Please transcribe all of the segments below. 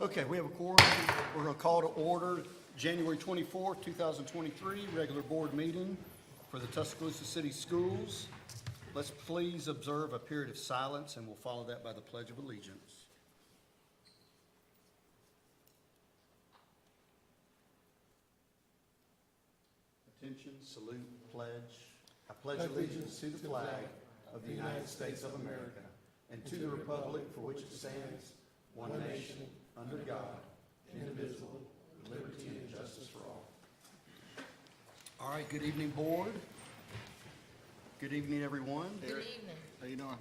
Okay, we have a quorum. We're going to call to order January 24th, 2023, regular board meeting for the Tuscaloosa City Schools. Let's please observe a period of silence, and we'll follow that by the Pledge of Allegiance. Attention, salute, pledge. I pledge allegiance to the flag of the United States of America and to the republic for which it stands, one nation, under God, indivisible, with liberty and justice for all. All right, good evening, board. Good evening, everyone. Good evening. How you doing?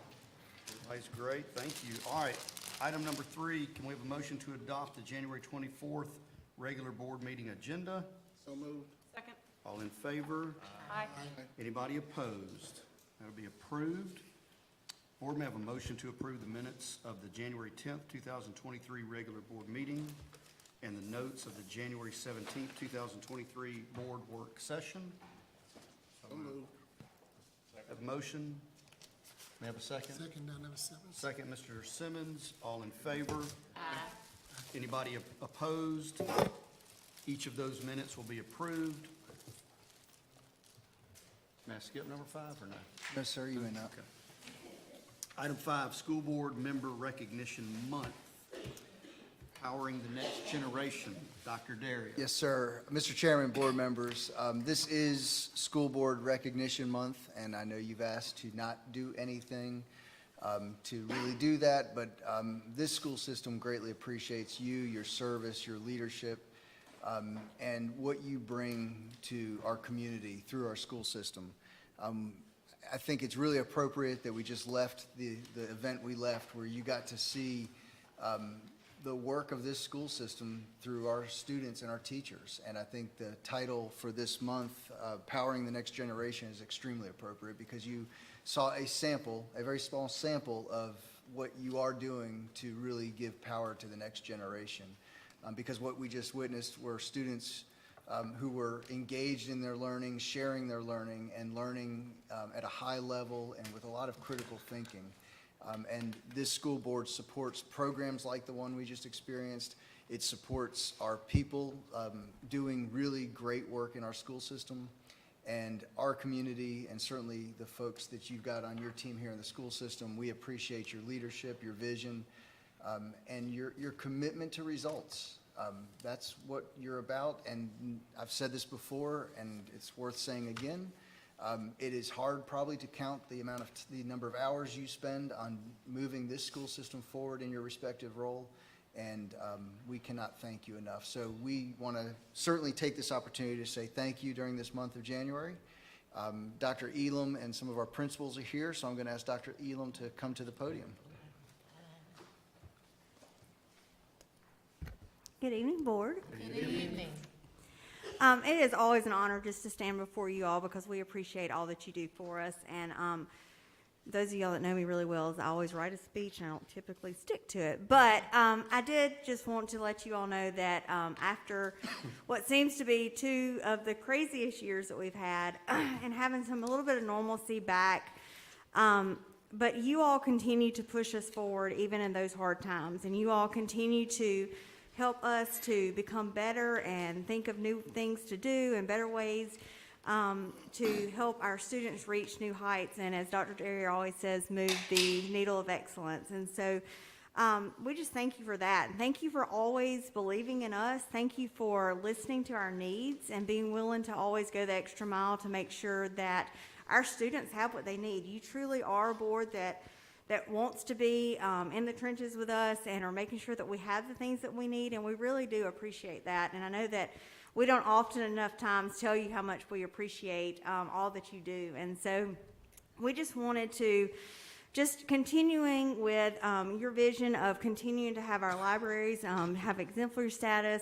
Everybody's great, thank you. All right, item number 3, can we have a motion to adopt the January 24th regular board meeting agenda? So moved. Second. All in favor? Aye. Anybody opposed? That'll be approved. Board may have a motion to approve the minutes of the January 10th, 2023 regular board meeting and the notes of the January 17th, 2023 board work session. So moved. Have a motion? May I have a second? Second, down number 7. Second, Mr. Simmons. All in favor? Aye. Anybody opposed? Each of those minutes will be approved. May I skip number 5 or no? No, sir, you may not. Okay. Item 5, School Board Member Recognition Month. Powering the Next Generation. Dr. Dario. Yes, sir. Mr. Chairman, board members, this is School Board Recognition Month, and I know you've asked to not do anything to really do that, but this school system greatly appreciates you, your service, your leadership, and what you bring to our community through our school system. I think it's really appropriate that we just left the event we left where you got to see the work of this school system through our students and our teachers. And I think the title for this month, Powering the Next Generation, is extremely appropriate because you saw a sample, a very small sample of what you are doing to really give power to the next generation. Because what we just witnessed were students who were engaged in their learning, sharing their learning, and learning at a high level and with a lot of critical thinking. And this school board supports programs like the one we just experienced. It supports our people doing really great work in our school system, and our community, and certainly the folks that you've got on your team here in the school system. We appreciate your leadership, your vision, and your commitment to results. That's what you're about, and I've said this before, and it's worth saying again. It is hard probably to count the number of hours you spend on moving this school system forward in your respective role, and we cannot thank you enough. So we want to certainly take this opportunity to say thank you during this month of January. Dr. Elam and some of our principals are here, so I'm going to ask Dr. Elam to come to the podium. Good evening, board. Good evening. It is always an honor just to stand before you all because we appreciate all that you do for us. And those of y'all that know me really well, is I always write a speech and I don't typically stick to it. But I did just want to let you all know that after what seems to be 2 of the craziest years that we've had and having a little bit of normalcy back, but you all continue to push us forward even in those hard times. And you all continue to help us to become better and think of new things to do and better ways to help our students reach new heights. And as Dr. Derrier always says, move the needle of excellence. And so we just thank you for that. And thank you for always believing in us. Thank you for listening to our needs and being willing to always go the extra mile to make sure that our students have what they need. You truly are a board that wants to be in the trenches with us and are making sure that we have the things that we need, and we really do appreciate that. And I know that we don't often enough times tell you how much we appreciate all that you do. And so we just wanted to just continuing with your vision of continuing to have our libraries have exemplary status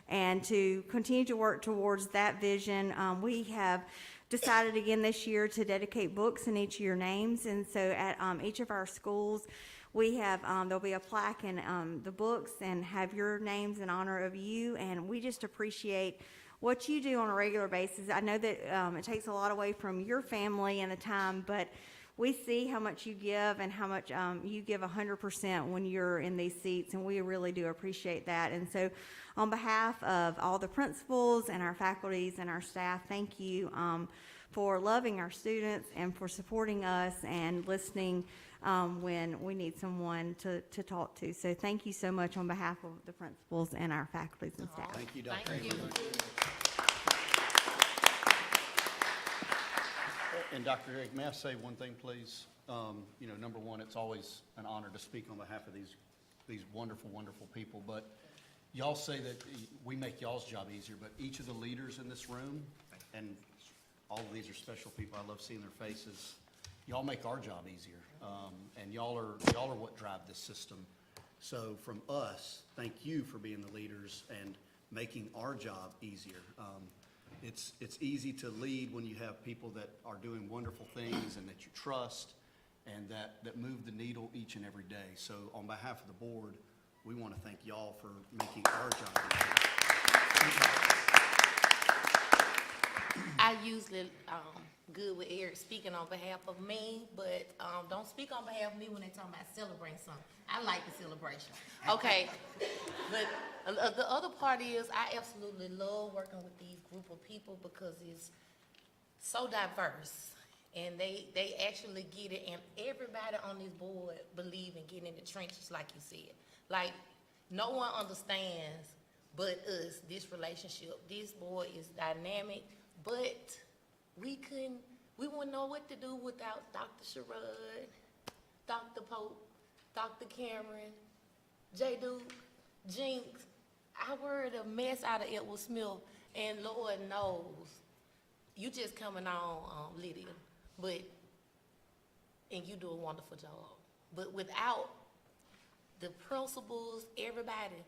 and to continue to work towards that vision. We have decided again this year to dedicate books in each of your names, and so at each of our schools we have there'll be a plaque in the books and have your names in honor of you, and we just appreciate what you do on a regular basis. I know that it takes a lot away from your family and the time, but we see how much you give and how much you give 100% when you're in these seats, and we really do appreciate that. And so on behalf of all the principals and our faculties and our staff, thank you for loving our students and for supporting us and listening when we need someone to talk to. So thank you so much on behalf of the principals and our faculties and staff. Thank you, Dr. Thank you. And Dr. Eric, may I say one thing, please? You know, number one, it's always an honor to speak on behalf of these wonderful, wonderful people. But y'all say that we make y'all's job easier, but each of the leaders in this room, and all of these are special people, I love seeing their faces. Y'all make our job easier, and y'all are what drive this system. So from us, thank you for being the leaders and making our job easier. It's easy to lead when you have people that are doing wonderful things and that you trust and that move the needle each and every day. So on behalf of the board, we want to thank y'all for making our job easier. I usually good with Eric speaking on behalf of me, but don't speak on behalf of me when they're talking about celebrating something. I like the celebration. Okay, but the other part is I absolutely love working with these group of people because it's so diverse, and they actually get it, and everybody on this board believe in getting in the trenches, like you said. Like, no one understands but us, this relationship. This board is dynamic, but we wouldn't know what to do without Dr. Sherrod, Dr. Pope, Dr. Cameron, J. Duke, Jinx. I worried a mess out of Edward Smith, and Lord knows, you just coming on, Lydia, and you do a wonderful job. But without the principals, everybody,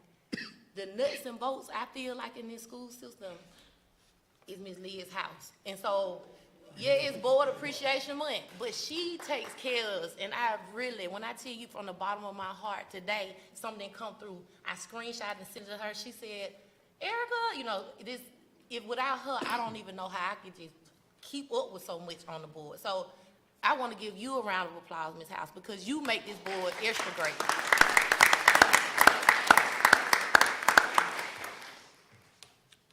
the nuts and bolts, I feel like in this school system, is Ms. Leah's house. And so, yeah, it's Board Appreciation Month, but she takes care of us. And I really, when I tell you from the bottom of my heart today, something come through, I screenshot and sent it to her. She said, Erica, you know, if without her, I don't even know how I could just keep up with so much on the board. So I want to give you a round of applause, Ms. House, because you make this board extra great.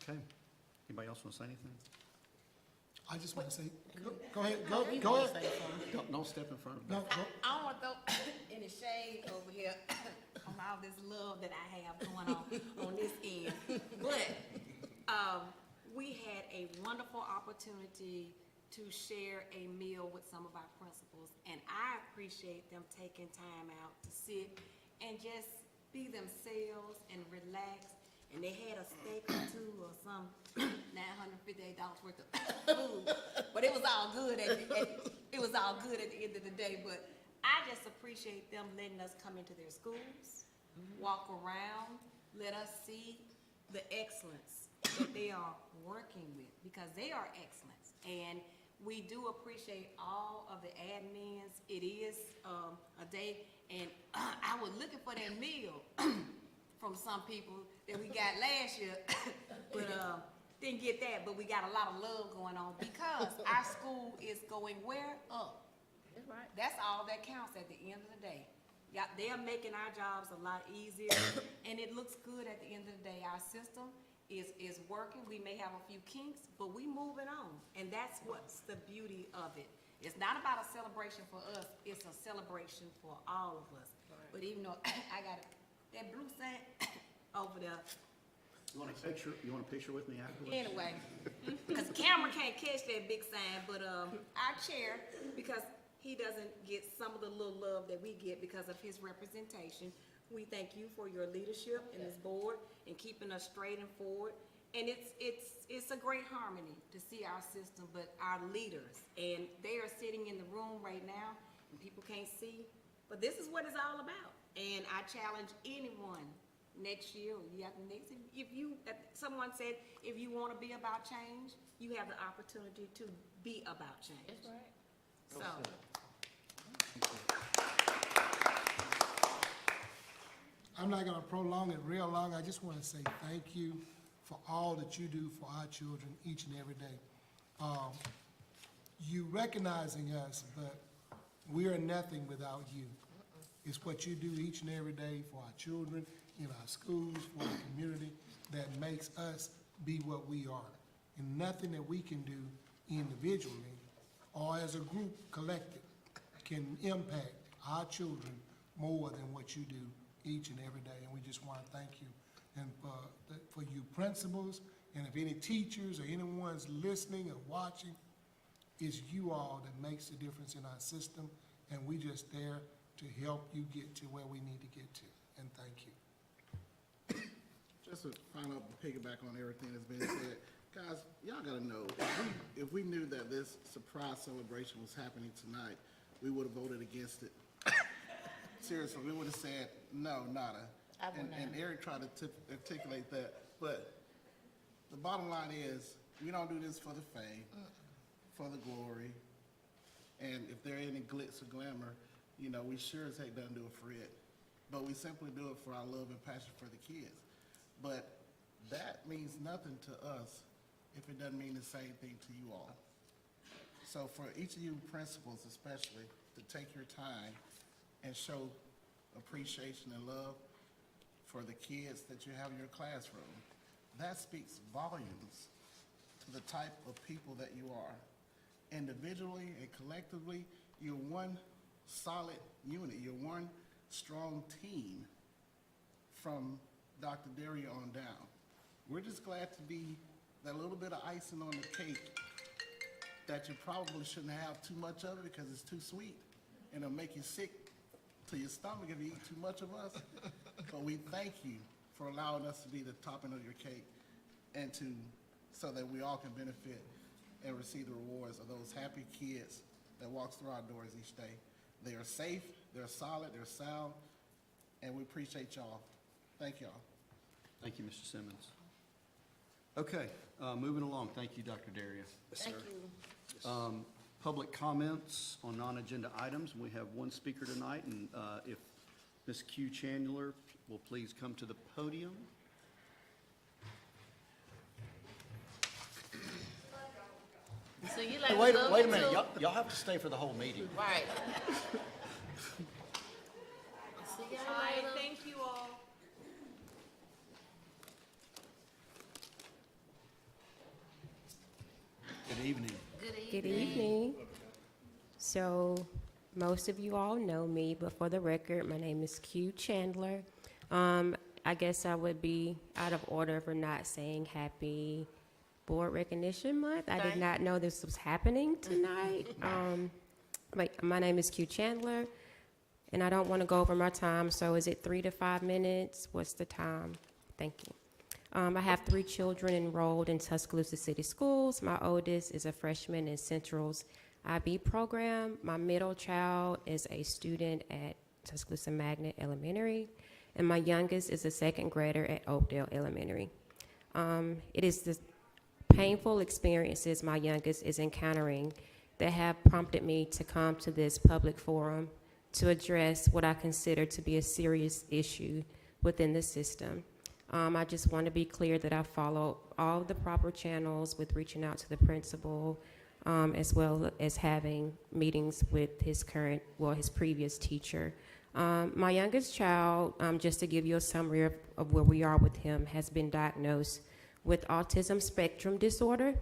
Okay. Anybody else want to say anything? I just want to say, go ahead, go ahead. Don't step in front of me. No, go. I don't want to throw any shade over here on all this love that I have going on this end. But we had a wonderful opportunity to share a meal with some of our principals, and I appreciate them taking time out to sit and just be themselves and relax. And they had a steak or two or some $958 worth of food, but it was all good. It was all good at the end of the day. But I just appreciate them letting us come into their schools, walk around, let us see the excellence that they are working with, because they are excellence. And we do appreciate all of the admins. It is a day, and I was looking for that meal from some people that we got last year, but didn't get that, but we got a lot of love going on because our school is going where? Up. That's right. That's all that counts at the end of the day. Yeah, they are making our jobs a lot easier, and it looks good at the end of the day. Our system is working. We may have a few kinks, but we moving on, and that's what's the beauty of it. It's not about a celebration for us, it's a celebration for all of us. Right. But even though I got that blue sign over there. You want a picture with me afterwards? Anyway, because camera can't catch that big sign, but our chair, because he doesn't get some of the little love that we get because of his representation. We thank you for your leadership in this board and keeping us straight and forward. And it's a great harmony to see our system, but our leaders, and they are sitting in the room right now, and people can't see, but this is what it's all about. And I challenge anyone next year or year after next, if someone said, if you want to be about change, you have the opportunity to be about change. That's right. So. I'm not going to prolong it real long. I just want to say thank you for all that you do for our children each and every day. You recognizing us, but We are nothing without you. It's what you do each and every day for our children, in our schools, for our community, that makes us be what we are. And nothing that we can do individually or as a group collective can impact our children more than what you do each and every day. And we just want to thank you. And for you principals, and if any teachers or anyone's listening or watching, it's you all that makes the difference in our system, and we just there to help you get to where we need to get to. And thank you. Just to final piggyback on everything that's been said, guys, y'all gotta know, if we knew that this surprise celebration was happening tonight, we would have voted against it. Seriously, we would have said, no, nada. And Eric tried to articulate that, but the bottom line is, we don't do this for the fame, for the glory, and if there ain't any glitz or glamour, you know, we sure as heck don't do it for it. But we simply do it for our love and passion for the kids. But that means nothing to us if it doesn't mean the same thing to you all. So for each of you principals especially, to take your time and show appreciation and love for the kids that you have in your classroom, that speaks volumes to the type of people that you are. Individually and collectively, you're one solid unit. You're one strong team from Dr. Daria on down. We're just glad to be that little bit of icing on the cake that you probably shouldn't have too much of it because it's too sweet and it'll make you sick to your stomach if you eat too much of us. But we thank you for allowing us to be the topping of your cake and so that we all can benefit and receive the rewards of those happy kids that walks through our doors each day. They are safe, they're solid, they're sound, and we appreciate y'all. Thank y'all. Thank you, Mr. Simmons. Okay, moving along. Thank you, Dr. Daria. Thank you. Public comments on non-agenda items. We have one speaker tonight, and if Ms. Q. Chandler will please come to the podium. So you like Hey, to wait go a minute. into- Y'all have to stay for the whole meeting. Right. See y'all later. Thank you all. Good evening. Good evening. So, most of you all know me, but for the record, my name is Q Chandler. I guess I would be out of order for not saying Happy Board Recognition Month. I did not know this was happening tonight. My name is Q Chandler, and I don't want to go over my time, so is it 3 to 5 minutes? What's the time? Thank you. I have 3 children enrolled in Tuscaloosa City Schools. My oldest is a freshman in Central's IB program. My middle child is a student at Tuscaloosa Magnet Elementary, and my youngest is a second grader at Oakdale Elementary. It is the painful experiences my youngest is encountering that have prompted me to come to this public forum to address what I consider to be a serious issue within the system. I just want to be clear that I follow all the proper channels with reaching out to the principal, as well as having meetings with his previous teacher. My youngest child, just to give you a summary of where we are with him, has been diagnosed with autism spectrum disorder.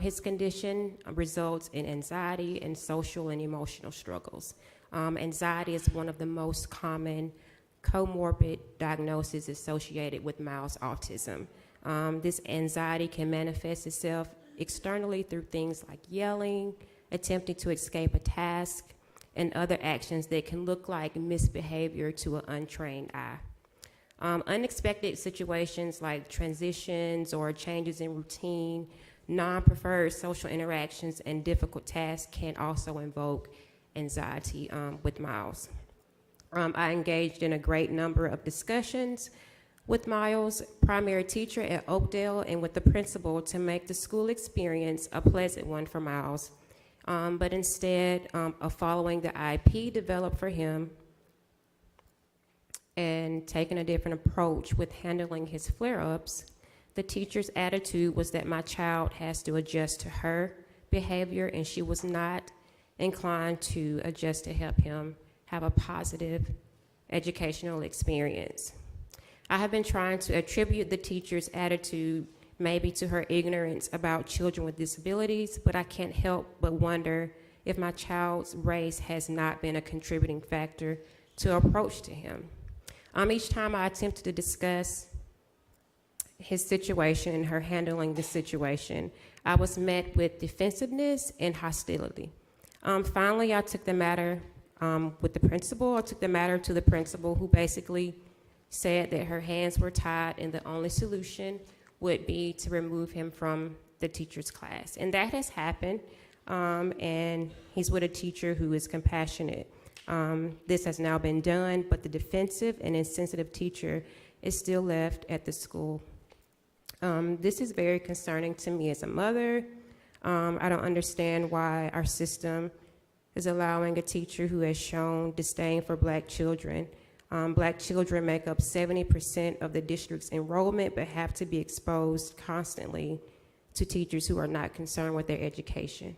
His condition results in anxiety and social and emotional struggles. Anxiety is one of the most common comorbid diagnoses associated with mild autism. This anxiety can manifest itself externally through things like yelling, attempting to escape a task, and other actions that can look like misbehavior to an untrained eye. Unexpected situations like transitions or changes in routine, non-preferred social interactions, and difficult tasks can also invoke anxiety with Miles. I engaged in a great number of discussions with Miles, primary teacher at Oakdale, and with the principal to make the school experience a pleasant one for Miles. But instead of following the IEP developed for him and taking a different approach with handling his flare-ups, the teacher's attitude was that my child has to adjust to her behavior and she was not inclined to adjust to help him have a positive educational experience. I have been trying to attribute the teacher's attitude maybe to her ignorance about children with disabilities, but I can't help but wonder if my child's race has not been a contributing factor to approach to him. Each time I attempted to discuss his situation and her handling the situation, I was met with defensiveness and hostility. Finally, I took the matter with the principal. I took the matter to the principal, who basically said that her hands were tied and the only solution would be to remove him from the teacher's class. And that has happened, and he's with a teacher who is compassionate. This has now been done, but the defensive and insensitive teacher is still left at the school. This is very concerning to me as a mother. I don't understand why our system is allowing a teacher who has shown disdain for Black children. Black children make up 70% of the district's enrollment, but have to be exposed constantly to teachers who are not concerned with their education.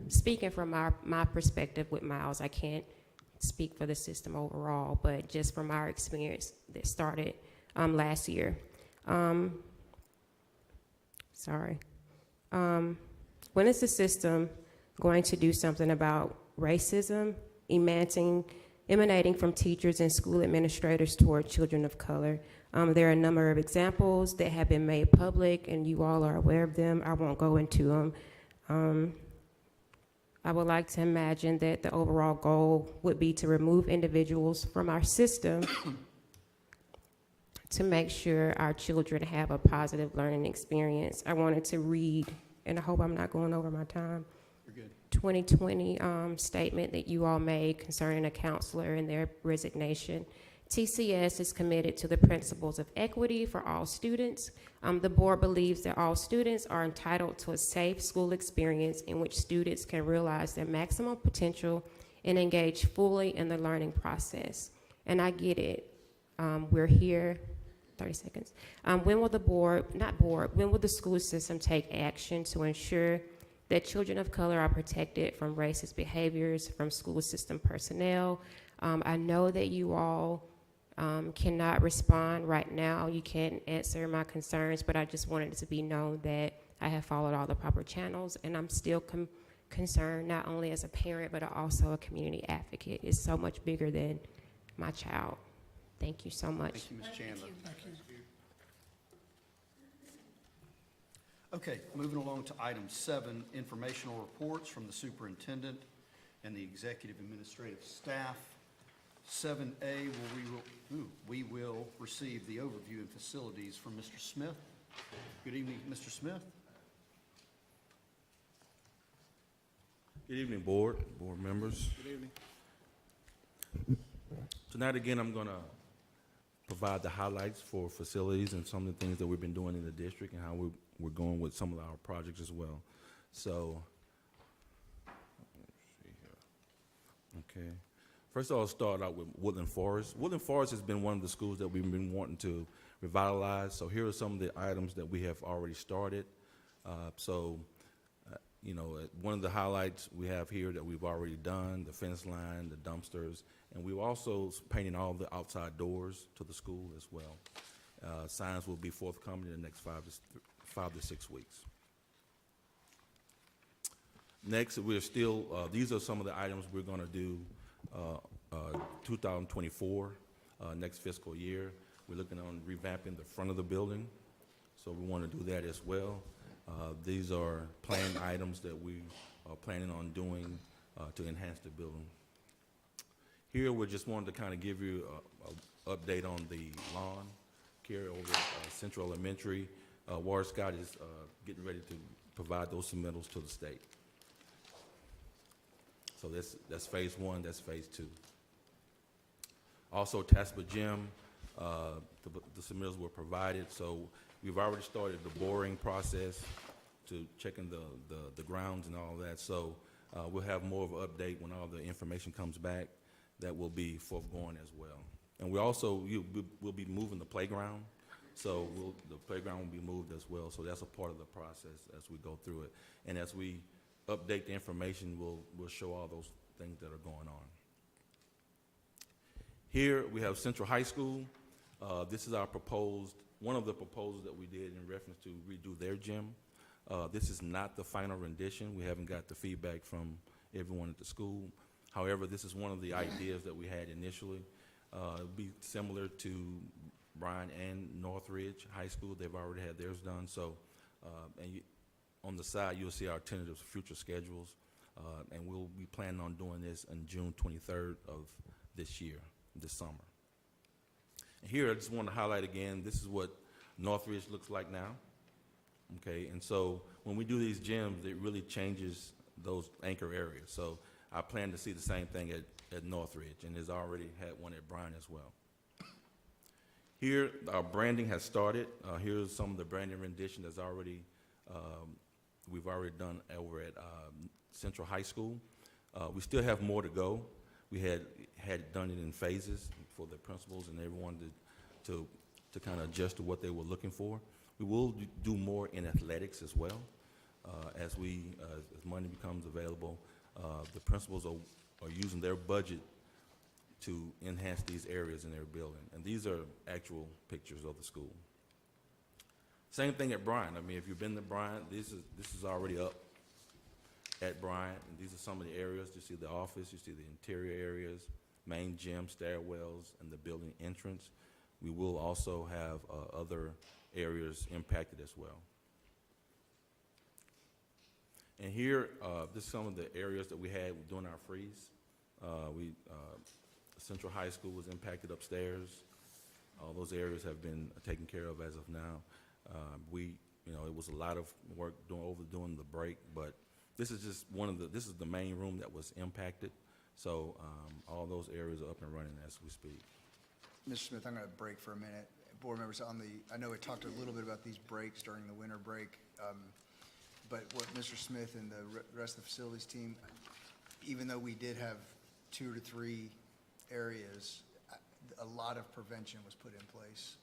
Speaking from my perspective with Miles, I can't speak for the system overall, but just from our experience that started last year. When is the system going to do something about racism emanating from teachers and school administrators toward children of color? There are a number of examples that have been made public, and you all are aware of them. I won't go into them. I would like to imagine that the overall goal would be to remove individuals from our system to make sure our children have a positive learning experience. I wanted to read, and I hope I'm not going over my time, You're good. 2020 statement that you all made concerning a counselor and their resignation. TCS is committed to the principles of equity for all students. The board believes that all students are entitled to a safe school experience in which students can realize their maximum potential and engage fully in the learning process. And I get it. We're here, 30 seconds. When will the school system take action to ensure that children of color are protected from racist behaviors from school system personnel? I know that you all cannot respond right now. You can't answer my concerns, but I just wanted it to be known that I have followed all the proper channels, and I'm still concerned, not only as a parent, but also a community advocate. It's so much bigger than my child. Thank you so much. Thank you, Ms. Chandler. Okay, moving along to item 7, informational reports from the superintendent and the executive administrative staff. 7A, we will receive the overview and facilities from Mr. Smith. Good evening, Mr. Smith. Good evening, board members. Good evening. Tonight, again, I'm going to provide the highlights for facilities and some of the things that we've been doing in the district and how we're going with some of our projects as well. So, let's see here. Okay. First of all, I'll start out with Woodland Forest. Woodland Forest has been one of the schools that we've been wanting to revitalize. So here are some of the items that we have already started. One of the highlights we have here that we've already done, the fence line, the dumpsters, and we're also painting all the outside doors to the school as well. Signs will be forthcoming in the next 5 to 6 weeks. Next, these are some of the items we're going to do 2024, next fiscal year. We're looking on revamping the front of the building, so we want to do that as well. These are planned items that we are planning on doing to enhance the building. Here, we just wanted to kind of give you an update on the lawn care over Central Elementary. Water Scott is getting ready to provide those submittals to the state. So that's phase 1, that's phase 2. Also, Taspa Gym, the submittals were provided, so we've already started the boring process to checking the grounds and all that. So we'll have more of an update when all the information comes back. That will be forthgoing as well. And we'll be moving the playground, so the playground will be moved as well. So that's a part of the process as we go through it. And as we update the information, we'll show all those things that are going on. Here we have Central High School. This is our one of the proposals that we did in reference to redo their gym. This is not the final rendition. We haven't got the feedback from everyone at the school. However, this is one of the ideas that we had initially. It'll be similar to Bryan and Northridge High School. They've already had theirs done. So, on the side, you'll see our tentative future schedules, and we'll be planning on doing this on June 23rd of this year, this summer. And here, I just want to highlight again, this is what Northridge looks like now. Okay, and so when we do these gyms, it really changes those anchor areas. So I plan to see the same thing at Northridge, and has already had one at Bryan as well. Here, our branding has started. Here's some of the branding rendition that's already, we've already done over at Central High School. We still have more to go. We had done it in phases for the principals and everyone to kind of adjust to what they were looking for. We will do more in athletics as well. As money becomes available, the principals are using their budget to enhance these areas in their building. And these are actual pictures of the school. Same thing at Bryan. I mean, if you've been to Bryan, this is already up at Bryan. And these are some of the areas. You see the office, you see the interior areas, main gym, stairwells, and the building entrance. We will also have other areas impacted as well. And here, this is some of the areas that we had during our freeze. Central High School was impacted upstairs. All those areas have been taken care of as of now. It was a lot of work during the break, but this is just this is the main room that was impacted. So all those areas are up and running as we speak. Mr. Smith, I'm going to break for a minute. Board members, I know we talked a little bit about these breaks during the winter break, but what Mr. Smith and the rest of the facilities team, even though we did have 2 to 3 areas, a lot of prevention was put in place,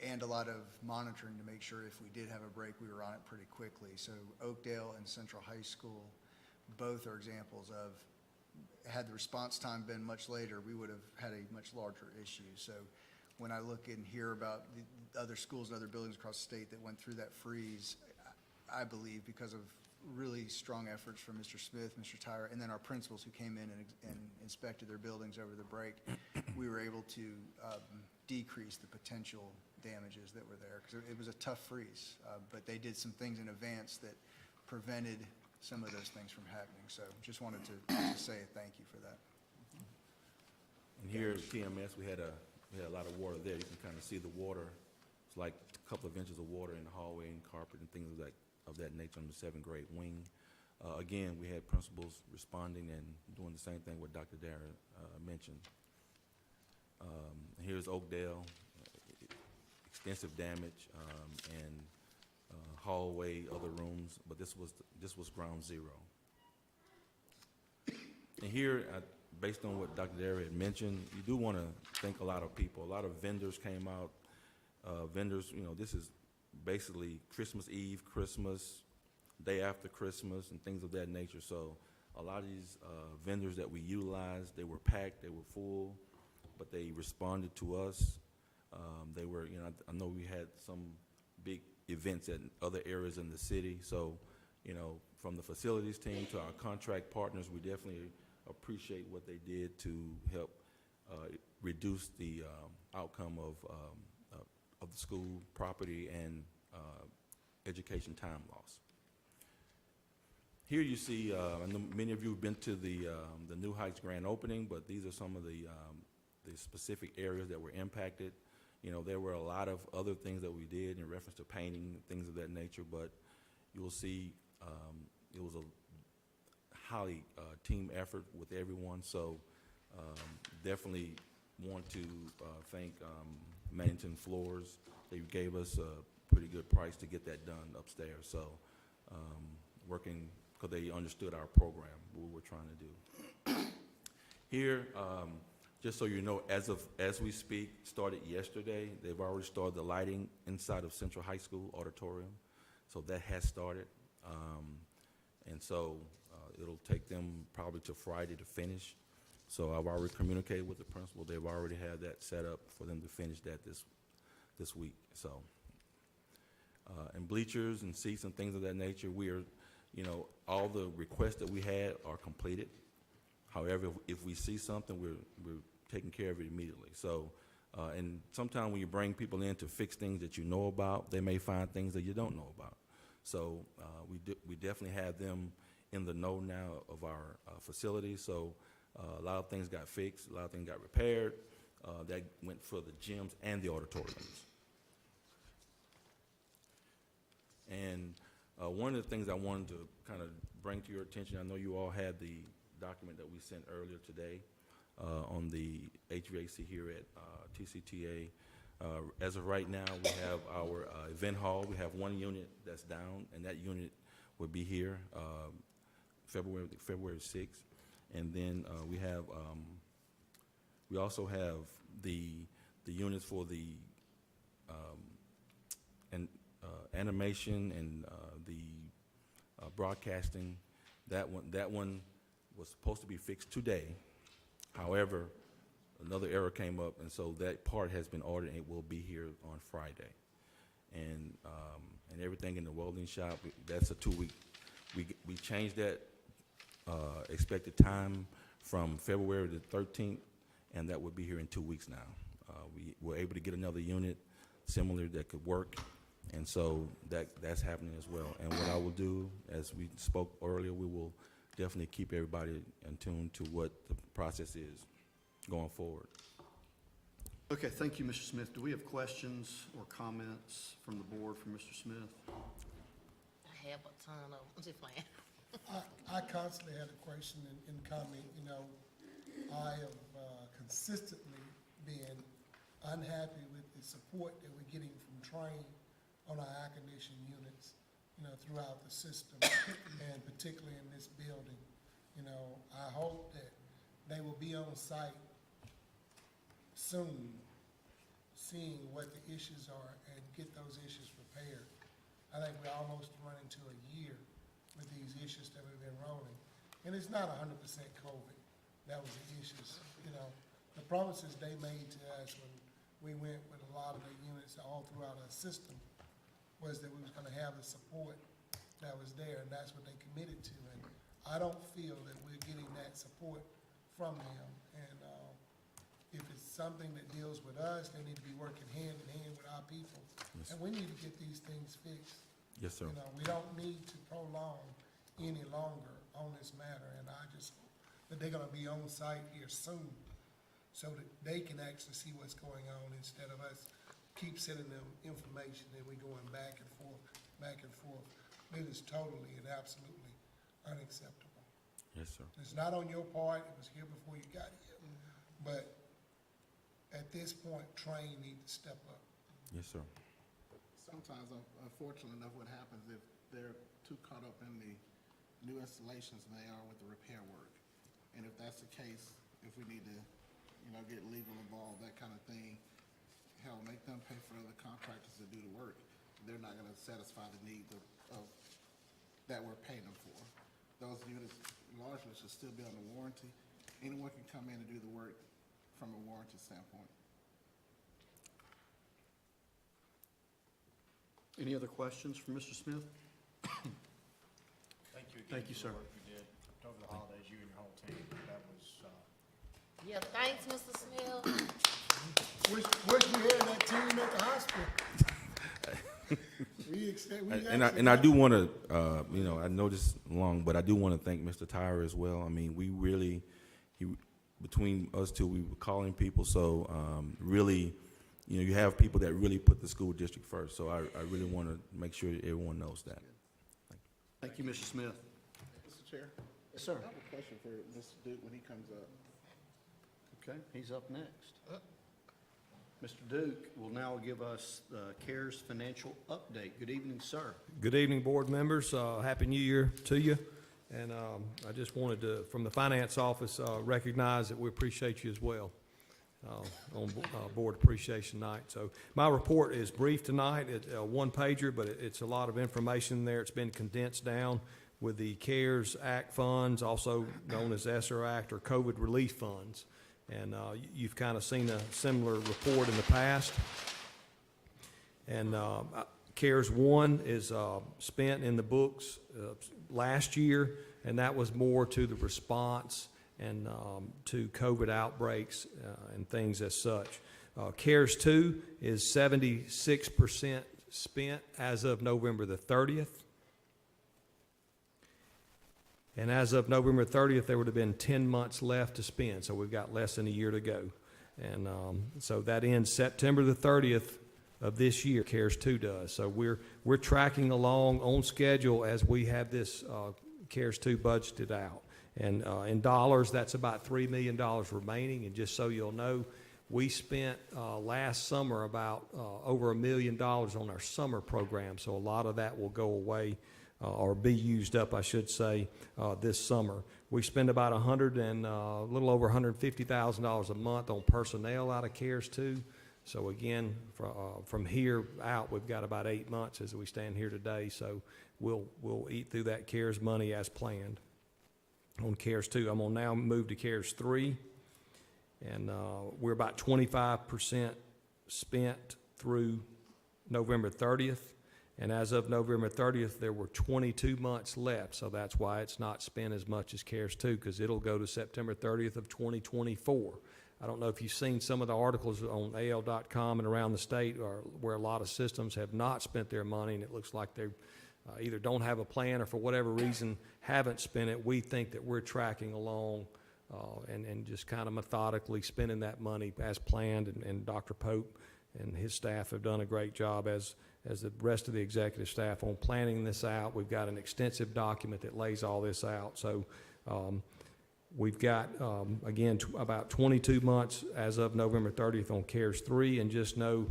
and a lot of monitoring to make sure if we did have a break, we were on it pretty quickly. So Oakdale and Central High School, both are examples of, had the response time been much later, we would have had a much larger issue. So when I look and hear about the other schools and other buildings across the state that went through that freeze, I believe because of really strong efforts from Mr. Smith, Mr. Tyra, and then our principals who came in and inspected their buildings over the break, we were able to decrease the potential damages that were there, because it was a tough freeze, but they did some things in advance that prevented some of those things from happening. So just wanted to say thank you for that. And here at TMS, we had a lot of water there. You can kind of see the water. It's like a couple of inches of water in the hallway and carpet and things of that nature on the 7th grade wing. Again, we had principals responding and doing the same thing what Dr. Darren mentioned. Here's Oakdale, extensive damage, and hallway, other rooms, but this was ground zero. And here, based on what Dr. Darren had mentioned, you do want to thank a lot of people. A lot of vendors came out. Vendors, this is basically Christmas Eve, Christmas, day after Christmas, and things of that nature. So a lot of these vendors that we utilized, they were packed, they were full, but they responded to us. They were, I know we had some big events at other areas in the city. So, from the facilities team to our contract partners, we definitely appreciate what they did to help reduce the outcome of the school property and education time loss. Here you see, I know many of you have been to the New Heights grand opening, but these are some of the specific areas that were impacted. There were a lot of other things that we did in reference to painting, things of that nature, but you'll see it was a highly team effort with everyone. So definitely want to thank Mannington Floors. They gave us a pretty good price to get that done upstairs. So working, because they understood our program, what we were trying to do. Here, just so you know, as we speak, started yesterday. They've already started the lighting inside of Central High School auditorium, so that has started. And so it'll take them probably to Friday to finish. So I've already communicated with the principal. They've already had that set up for them to finish that this week. So, and bleachers and seats and things of that nature, we are, all the requests that we had are completed. However, if we see something, we're taking care of it immediately. So, and sometimes when you bring people in to fix things that you know about, they may find things that you don't know about. So we definitely have them in the know now of our facility. So a lot of things got fixed, a lot of things got repaired. That went for the gyms and the auditoriums. And one of the things I wanted to kind of bring to your attention, I know you all had the document that we sent earlier today on the HVAC here at TCTA. As of right now, we have our event hall. We have one unit that's down, and that unit will be here February 6th. And then we also have the units for the animation and the broadcasting. That one was supposed to be fixed today. However, another error came up, and so that part has been ordered, and it will be here on Friday. And everything in the welding shop, that's a 2-week. We changed that expected time from February the 13th, and that will be here in 2 weeks now. We were able to get another unit similar that could work, and so that's happening as well. And what I will do, as we spoke earlier, we will definitely keep everybody in tune to what the process is going forward. Okay, thank you, Mr. Smith. Do we have questions or comments from the board for Mr. Smith? I have a ton of them. I'm just playing. I constantly had a question and comment. I have consistently been unhappy with the support that we're getting from Train on our air conditioning units, throughout the system, and particularly in this building. I hope that they will be on site soon, seeing what the issues are and get those issues repaired. I think we almost run into a year with these issues that we've been rolling. And it's not 100% COVID. That was the issues, The promises they made to us when we went with a lot of the units all throughout our system was that we was gonna have the support that was there, and that's what they committed to. And I don't feel that we're getting that support from them. And if it's something that deals with us, they need to be working hand in hand with our people. Yes. And we need to get these things fixed. Yes, sir. We don't need to prolong any longer on this matter, and I just hope that they're gonna be on site here soon so that they can actually see what's going on instead of us keep sending them information and we going back and forth, back and forth. It is totally and absolutely unacceptable. Yes, sir. It's not on your part, it was here before you got here. But at this point, Train need to step up. Yes, sir. Sometimes, unfortunately enough, what happens if they're too caught up in the new installations than they are with the repair work. And if that's the case, if we need to, get legal involved, that kind of thing, hell, make them pay for other contractors to do the work. They're not gonna satisfy the needs of that we're paying them for. Those units largely should still be under warranty. Anyone can come in and do the work from a warranty standpoint. Any other questions for Mr. Smith? Thank you again. Thank you, for sir. the work you did over the holidays, you and your whole team. That was, Yeah, thanks, Mr. Smith. Wish you had that team at the hospital. And I do want to, I know this long, but I do want to thank Mr. Tyra as well. I mean, we really, between us two, we were calling people. So really, you have people that really put the school district first. So I really want to make sure that everyone knows that. Thank you, Mr. Smith. Mr. Chair? Yes, sir. I have a question for Mr. Duke when he comes up. Okay, he's up next. Mr. Duke will now give us the CARES financial update. Good evening, sir. Good evening, board members. Happy New Year to you. And I just wanted to, from the finance office, recognize that we appreciate you as well on Board Appreciation Night. So my report is brief tonight. It's a one-pager, but it's a lot of information there. It's been condensed down with the CARES Act funds, also known as ESSER Act or COVID relief funds. And you've kind of seen a similar report in the past. And CARES 1 is spent in the books last year, and that was more to the response and to COVID outbreaks and things as such. CARES 2 is 76% spent as of November the 30th. And as of November 30th, there would have been 10 months left to spend, so we've got less than a year to go. And so that ends September the 30th of this year, CARES 2 does. So we're tracking along on schedule as we have this CARES 2 budgeted out. And in dollars, that's about $3 million remaining. And just so you'll know, we spent last summer about over $1 million on our summer program. So a lot of that will go away or be used up, I should say, this summer. We spend about a little over $150,000 a month on personnel out of CARES 2. So again, from here out, we've got about 8 months as we stand here today. So we'll eat through that CARES money as planned on CARES 2. I'm going to now move to CARES 3. And we're about 25% spent through November 30th. And as of November 30th, there were 22 months left. So that's why it's not spent as much as CARES 2, because it'll go to September 30th of 2024. I don't know if you've seen some of the articles on AL.com and around the state where a lot of systems have not spent their money, and it looks like they either don't have a plan or for whatever reason haven't spent it. We think that we're tracking along and just kind of methodically spending that money as planned, and Dr. Pope and his staff have done a great job, as the rest of the executive staff, on planning this out. We've got an extensive document that lays all this out. So we've got, again, about 22 months as of November 30th on CARES 3, and just know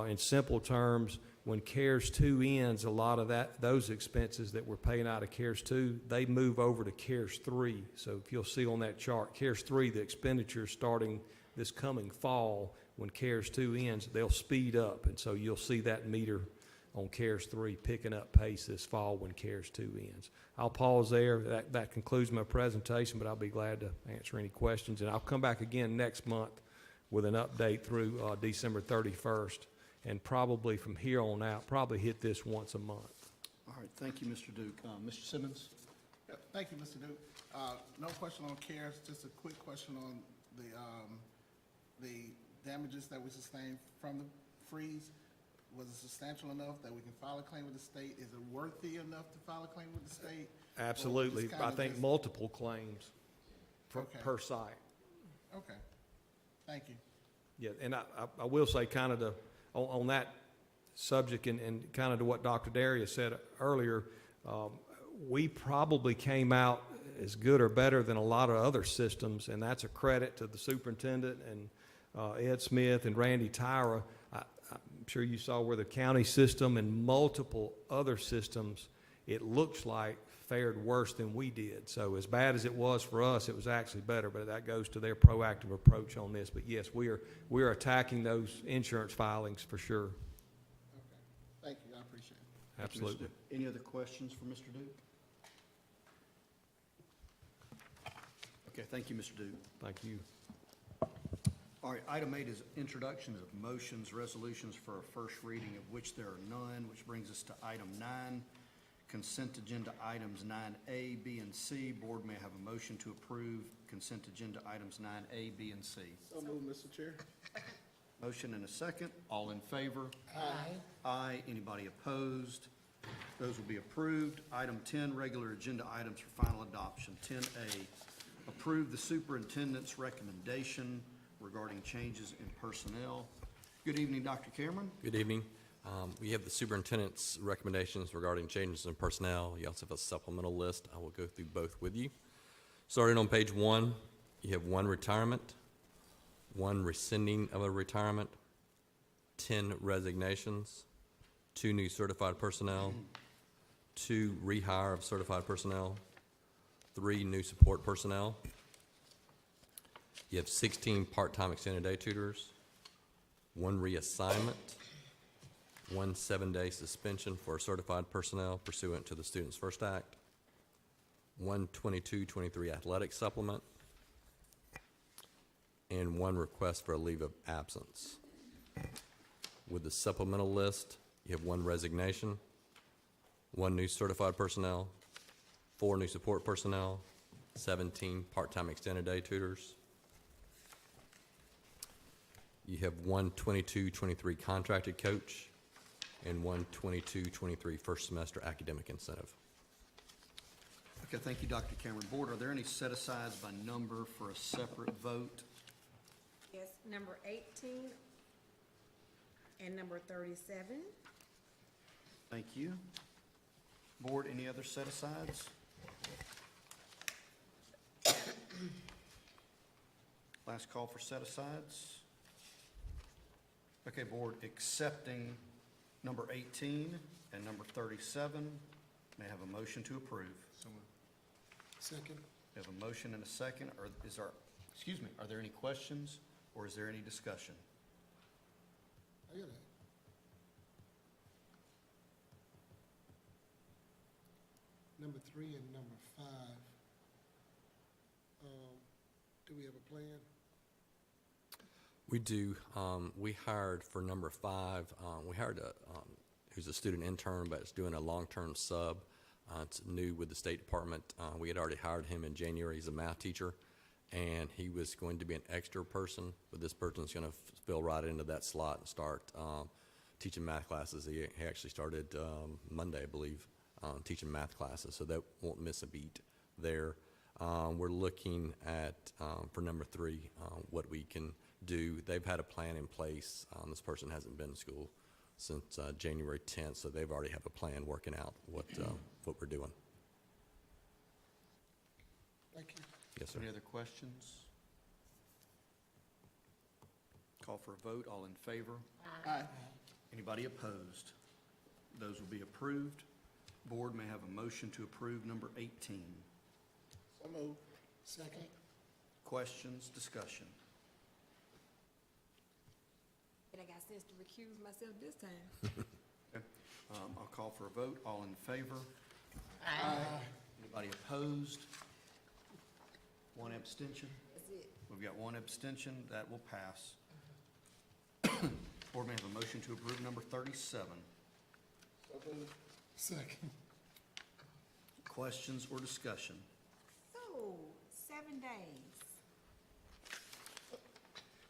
in simple terms, when CARES 2 ends, a lot of those expenses that we're paying out of CARES 2, they move over to CARES 3. So if you'll see on that chart, CARES 3, the expenditures starting this coming fall, when CARES 2 ends, they'll speed up. And so you'll see that meter on CARES 3 picking up pace this fall when CARES 2 ends. I'll pause there. That concludes my presentation, but I'll be glad to answer any questions. And I'll come back again next month with an update through December 31st. And probably from here on out, probably hit this once a month. All right, thank you, Mr. Duke. Mr. Simmons? Yeah, thank you, Mr. Duke. No question on CARES, just a quick question on the damages that we sustained from the freeze. Was it substantial enough that we can file a claim with the state? Is it worthy enough to file a claim with the state? Absolutely. I think multiple claims per site. Okay, thank you. Yeah, and I will say kind of on that subject and kind of to what Dr. Darius said earlier, we probably came out as good or better than a lot of other systems, and that's a credit to the superintendent and Ed Smith and Randy Tyra. I'm sure you saw where the county system and multiple other systems, it looks like, fared worse than we did. So as bad as it was for us, it was actually better, but that goes to their proactive approach on this. But yes, we are attacking those insurance filings for sure. Okay, thank you, I appreciate it. Absolutely. Any other questions for Mr. Duke? Okay, thank you, Mr. Duke. Thank you. All right, item 8 is introductions of motions, resolutions for a first reading, of which there are none, which brings us to item 9, consent agenda items 9A, B, and C. Board may have a motion to approve consent agenda items 9A, B, and C. So moved, Mr. Chair. Motion and a second. All in favor? Aye. Aye. Anybody opposed? Those will be approved. Item 10, regular agenda items for final adoption. 10A, approve the superintendent's recommendation regarding changes in personnel. Good evening, Dr. Cameron. Good evening. We have the superintendent's recommendations regarding changes in personnel. You also have a supplemental list. I will go through both with you. Starting on page 1, you have 1 retirement, 1 rescinding of a retirement, 10 resignations, 2 new certified personnel, 2 rehire of certified personnel, 3 new support personnel. You have 16 part-time extended day tutors, 1 reassignment, 1 7-day suspension for certified personnel pursuant to the Students First Act, one 22-23 athletic supplement, and one request for a leave of absence. With the supplemental list, you have one resignation, one new certified personnel, 4 new support personnel, 17 part-time extended day tutors. You have one 22-23 contracted coach and one 22-23 first semester academic incentive. Okay, thank you, Dr. Cameron. Board, are there any set-asides by number for a separate vote? Yes, number 18 and number 37. Thank you. Board, any other set-asides? Last call for set-asides. Okay, Board, accepting number 18 and number 37, may I have a motion to approve? Second. We have a motion and a second, or are there any questions, or is there any discussion? I got it. Number 3 and number 5. Do we have a plan? We do. We hired for number 5, we hired who's a student intern, but is doing a long-term sub. It's new with the State Department. We had already hired him in January. He's a math teacher, and he was going to be an extra person, but this person's going to fill right into that slot and start teaching math classes. He actually started Monday, I believe, teaching math classes, so that won't miss a beat there. We're looking at, for number 3, what we can do. They've had a plan in place. This person hasn't been in school since January 10th, so they've already have a plan working out what we're doing. Thank you. Yes, sir. Any other questions? Call for a vote. All in favor? Aye. Anybody opposed? Those will be approved. Board may have a motion to approve number 18. So moved. Second. Questions, discussion? And I got sense to recuse myself this time. Okay. I'll call for a vote. All in favor? Aye. Anybody opposed? One abstention? That's it. We've got one abstention. That will pass. Board may have a motion to approve number 37. So moved. Second. Questions or discussion? So, 7 days.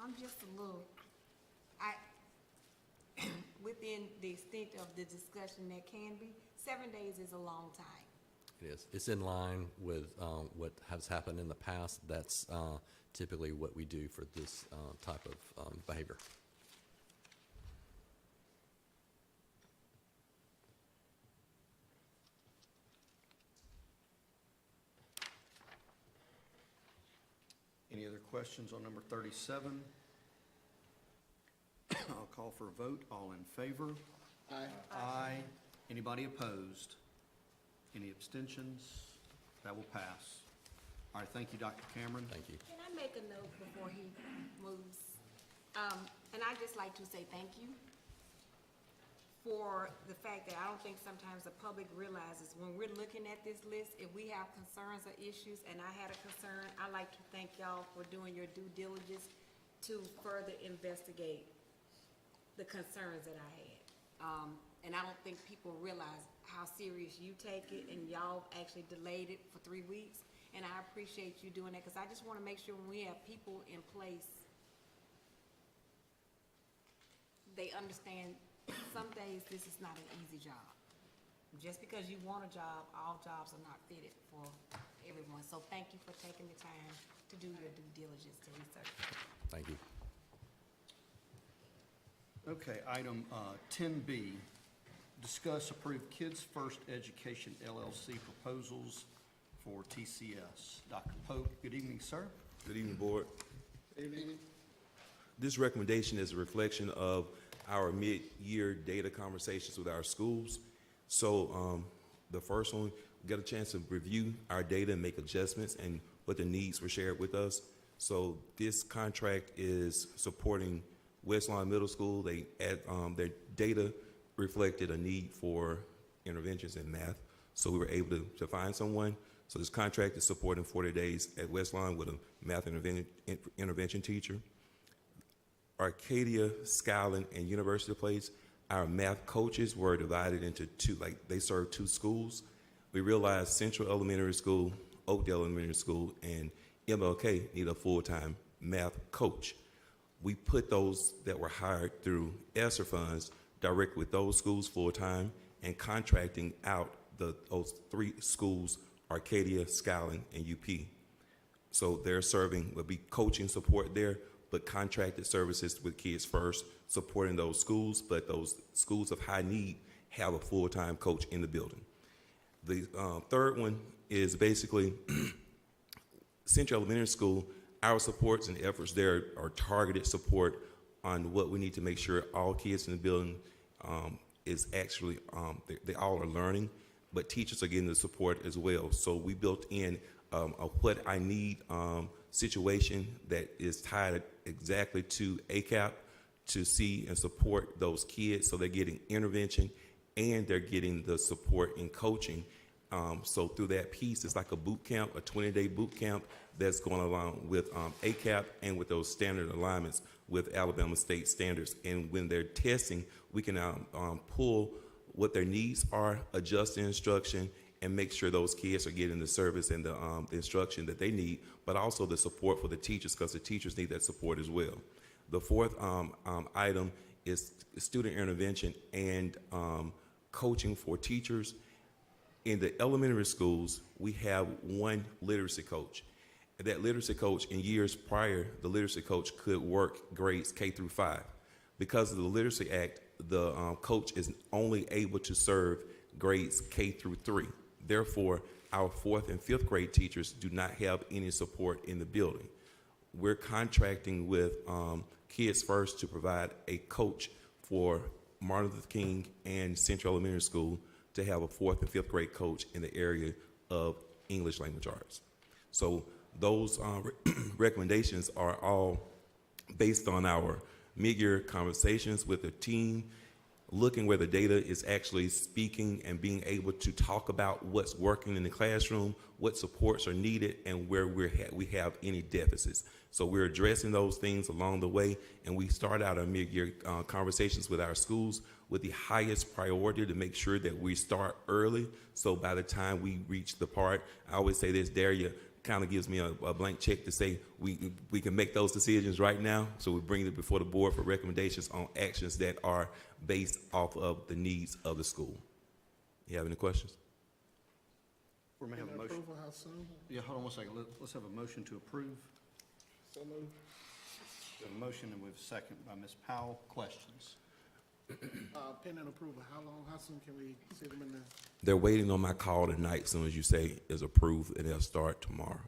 I'm just a little, within the extent of the discussion that can be, 7 days is a long time. It is. It's in line with what has happened in the past. That's typically what we do for this type of behavior. Any other questions on number 37? I'll call for a vote. All in favor? Aye. Aye. Anybody opposed? Any abstentions? That will pass. All right, thank you, Dr. Cameron. Thank you. Can I make a note before he moves? And I'd just like to say thank you for the fact that I don't think sometimes the public realizes when we're looking at this list, if we have concerns or issues, and I had a concern, I'd like to thank y'all for doing your due diligence to further investigate the concerns that I had. And I don't think people realize how serious you take it, and y'all actually delayed it for 3 weeks. And I appreciate you doing that, because I just want to make sure when we have people in place, they understand some days this is not an easy job. Just because you want a job, all jobs are not fitted for everyone. So thank you for taking the time to do your due diligence to research. Thank you. Okay, item 10B, discuss approve Kids First Education LLC proposals for TCS. Dr. Pope, good evening, sir. Good evening, Board. Evening. This recommendation is a reflection of our mid-year data conversations with our schools. So the first one, we got a chance to review our data and make adjustments and what the needs were shared with us. So this contract is supporting Westlawn Middle School. They their data reflected a need for interventions in math. So we were able to find someone. So this contract is supporting 40 days at Westlawn with a math intervention teacher. Arcadia, Skyland, and University Place, our math coaches were divided into two, like they serve two schools. We realized Central Elementary School, Oakdale Elementary School, and MLK need a full-time math coach. We put those that were hired through ESSER funds direct with those schools full-time and contracting out those three schools, Arcadia, Skyland, and UP. So they're serving, will be coaching support there, but contracted services with Kids First, supporting those schools, but those schools of high need have a full-time coach in the building. The third one is basically Central Elementary School. Our supports and efforts there are targeted support on what we need to make sure all kids in the building is actually, they all are learning, but teachers are getting the support as well. So we built in a what I need situation that is tied exactly to ACAP to see and support those kids, so they're getting intervention and they're getting the support in coaching. So through that piece, it's like a boot camp, a 20-day boot camp that's going along with ACAP and with those standard alignments with Alabama State standards. And when they're testing, we can pull what their needs are, adjust the instruction, and make sure those kids are getting the service and the instruction that they need, but also the support for the teachers, because the teachers need that support as well. The fourth item is student intervention and coaching for teachers. In the elementary schools, we have one literacy coach. And that literacy coach, in years prior, the literacy coach could work grades K through 5. Because of the Literacy Act, the coach is only able to serve grades K through 3. Therefore, our 4th and 5th grade teachers do not have any support in the building. We're contracting with Kids First to provide a coach for Martin Luther King and Central Elementary School to have a 4th and 5th grade coach in the area of English language arts. So those recommendations are all based on our mid-year conversations with the team, looking where the data is actually speaking and being able to talk about what's working in the classroom, what supports are needed, and where we have any deficits. So we're addressing those things along the way, and we start out our mid-year conversations with our schools with the highest priority to make sure that we start early. So by the time we reach the part, I always say this, Daria kind of gives me a blank check to say we can make those decisions right now. So we bring it before the board for recommendations on actions that are based off of the needs of the school. You have any questions? We may have a motion. Approval, how soon? Yeah, hold on one second. Let's have a motion to approve. So moved. We have a motion and we have a second by Ms. Powell. Questions? Pending approval, how long, how soon can we see them in there? They're waiting on my call tonight. As soon as you say is approved, and they'll start tomorrow.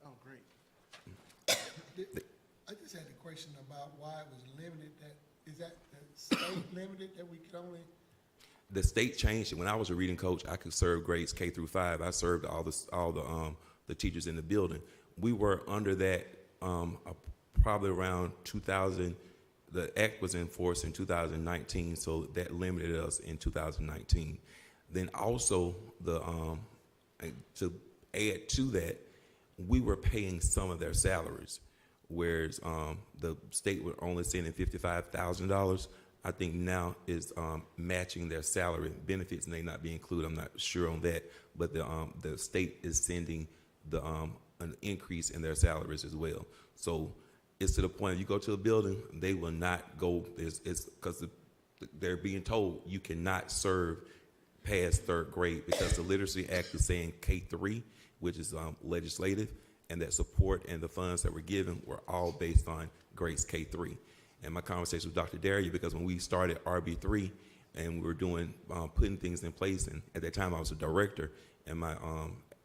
Oh, great. I just had a question about why it was limited, is that the state limited that we could only? The state changed it. When I was a reading coach, I could serve grades K through 5. I served all the teachers in the building. We were under that probably around 2000. The act was enforced in 2019, so that limited us in 2019. Then also to add to that, we were paying some of their salaries, whereas the state were only sending $55,000. I think now is matching their salary. Benefits may not be included. I'm not sure on that, but the state is sending an increase in their salaries as well. So it's to the point, if you go to a building, they will not go, it's because they're being told you cannot serve past 3rd grade, because the Literacy Act is saying K3, which is legislative, and that support and the funds that were given were all based on grades K3. And my conversation with Dr. Daria, because when we started RB3 and we were doing, putting things in place, and at that time I was a director, and my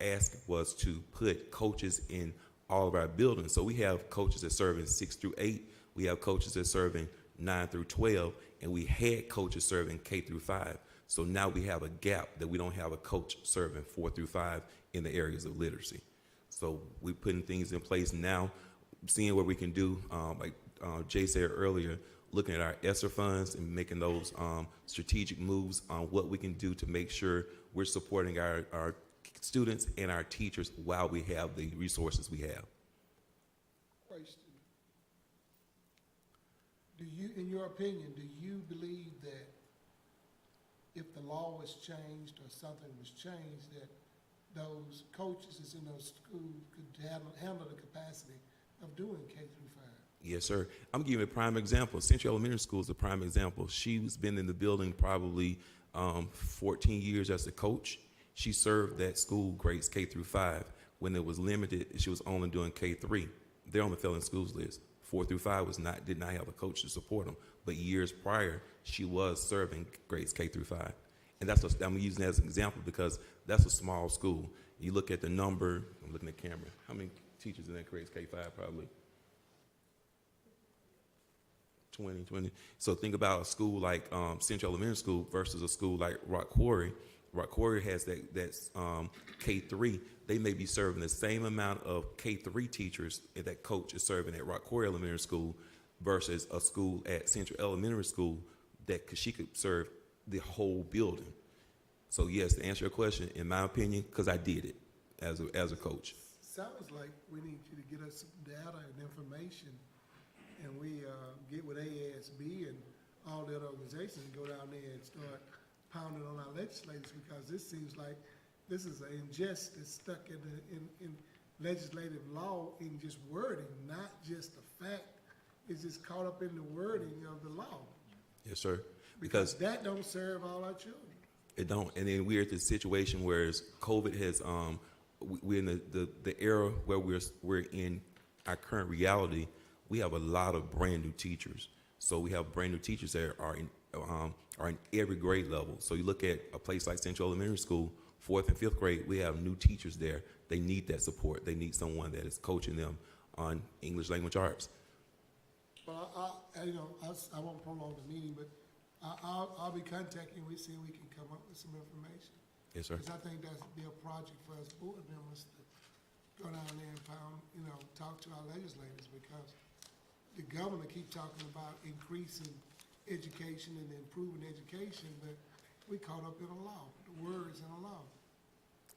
ask was to put coaches in all of our buildings. So we have coaches that serve in 6 through 8. We have coaches that serve in 9 through 12, and we had coaches serving K through 5. So now we have a gap that we don't have a coach serving 4 through 5 in the areas of literacy. So we're putting things in place now, seeing what we can do. Like Jay said earlier, looking at our ESSER funds and making those strategic moves on what we can do to make sure we're supporting our students and our teachers while we have the resources we have. Question. Do you, in your opinion, do you believe that if the law was changed or something was changed, that those coaches that's in those schools could handle the capacity of doing K through 5? Yes, sir. I'm giving you a prime example. Central Elementary School is a prime example. She's been in the building probably 14 years as a coach. She served that school grades K through 5. When it was limited, she was only doing K3. They're on the failing schools list. 4 through 5 did not have a coach to support them. But years prior, she was serving grades K through 5. And I'm using that as an example because that's a small school. You look at the number, I'm looking at camera. How many teachers in that grades K5? Probably 20. So think about a school like Central Elementary School versus a school like Rock Quarry. Rock Quarry has that K3. They may be serving the same amount of K3 teachers that coach is serving at Rock Quarry Elementary School versus a school at Central Elementary School she could serve the whole building. So yes, to answer your question, in my opinion, because I did it as a coach. Sounds like we need you to get us some data and information, and we get with ASB and all the other organizations and go down there and start pounding on our legislators, because this seems like this is an injustice stuck in legislative law in just wording, not just the fact. It's just caught up in the wording of the law. Yes, sir. Because that don't serve all our children. It don't. And then we're at this situation where COVID has, we're in the era where we're in our current reality. We have a lot of brand new teachers. So we have brand new teachers that are in every grade level. So you look at a place like Central Elementary School, 4th and 5th grade, we have new teachers there. They need that support. They need someone that is coaching them on English language arts. Well, I won't prolong the meeting, but I'll be contacting you. We see if we can come up with some information. Yes, sir. Because I think that's be a project for us board members to go down there and talk to our legislators, because the governor keep talking about increasing education and improving education, but we caught up in a law, the words in a law.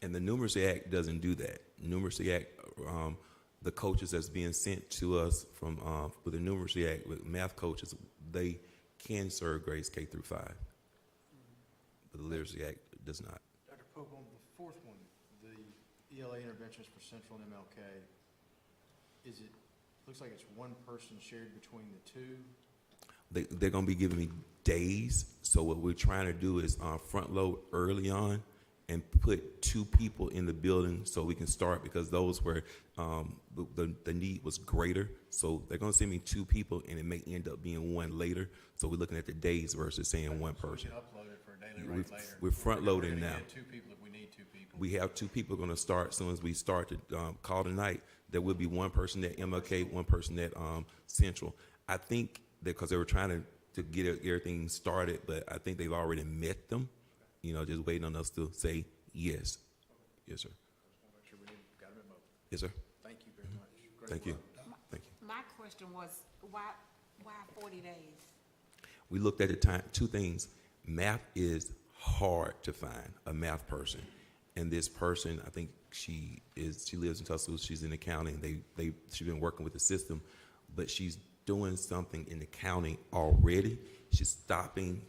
And the Numeracy Act doesn't do that. Numeracy Act, the coaches that's being sent to us from with the Numeracy Act, with math coaches, they can serve grades K through 5. But the Literacy Act does not. Dr. Pope, on the fourth one, the ELA interventions for Central and MLK, looks like it's one person shared between the two? They're going to be giving me days. So what we're trying to do is front load early on and put 2 people in the building so we can start, because those were, the need was greater. So they're going to send me 2 people, and it may end up being 1 later. So we're looking at the days versus saying 1 person. So we can upload it for a daily rate later. We're front loading now. We're gonna get 2 people if we need 2 people. We have 2 people going to start as soon as we start to call tonight. There will be 1 person at MLK, 1 person at Central. I think that because they were trying to get everything started, but I think they've already met them, just waiting on us to say yes. Yes, sir. Make sure we got them in mode. Yes, sir. Thank you very much. Great Thank you. work. Thank you. My question was, why 40 days? We looked at the time, 2 things. Math is hard to find, a math person. And this person, I think she lives in Tuscaloosa, she's in the county, and she's been working with the system, but she's doing something in the county already. She's stopping